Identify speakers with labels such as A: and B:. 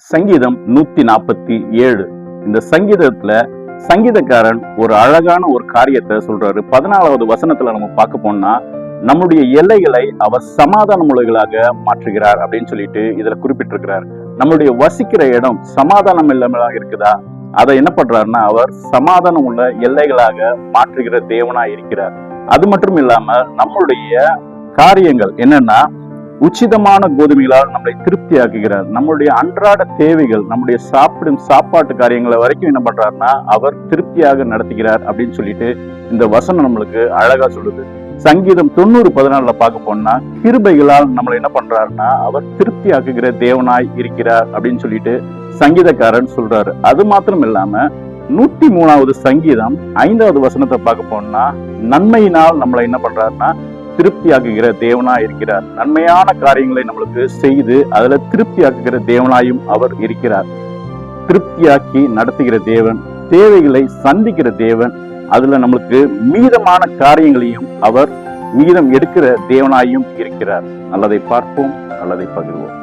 A: சங்கீதம் 147. இந்த சங்கீதத்துல சங்கீதக்காரன் ஒரு அழகான ஒரு காரியத்தை சொல்றாரு. 14வது வசனத்துல நம்ம பார்க்க போனா, நம்முடைய எல்லைகளை அவர் சமாதான மொழிகளாக மாற்றுகிறார் அப்படின்னு சொல்லிட்டு இதுல குறிப்பிட்டிருக்கிறார். நம்மளுடைய வசிக்கிற இடம் சமாதானம் இல்லாமலாக இருக்குதா? அதை என்ன பண்றாருன்னா, அவர் சமாதானம் உள்ள எல்லைகளாக மாற்றுகிற தேவனா இருக்கிறார். அது மட்டும் இல்லாம நம்மளுடைய காரியங்கள் என்னன்னா, உச்சிதமான கோதுமைகளால் நம்மளை திருப்தி ஆக்குகிறார். நம்மளுடைய அன்றாட தேவைகள், நம்முடைய சாப்பாட்டு காரியங்களை வரைக்கும் என்ன பண்றாருன்னா, அவர் திருப்தியாக நடத்துகிறார் அப்படின்னு சொல்லிட்டு இந்த வசனம் நம்மளுக்கு அழகா சொல்லுது. சங்கீதம் 90:14 பார்க்க போனா, கிருபைகளால் நம்மளை என்ன பண்றாருன்னா, அவர் திருப்தி ஆக்குகிற தேவனாய் இருக்கிறார் அப்படின்னு சொல்லிட்டு சங்கீதக்காரன் சொல்றாரு. அது மாத்திரம் இல்லாம 103வது சங்கீதம் 5வது வசனத்தை பார்க்க போனா, நன்மையினால் நம்மளை என்ன பண்றாருன்னா திருப்தியாக்குகிற தேவனா இருக்கிறார். நன்மையான காரியங்களை நம்மளுக்கு செய்து அதுல திருப்தியாக்குகிற தேவனாயும் அவர் இருக்கிறார். திருப்தியாக்கி நடத்துகிற தேவன், தேவைகளை சந்திக்கிற தேவன், அதுல நம்மளுக்கு மீதமான காரியங்களையும் அவர் மீதம் எடுக்கிற தேவனாயும் இருக்கிறார். நல்லதை பார்ப்போம், நல்லதை பகிர்வோம்.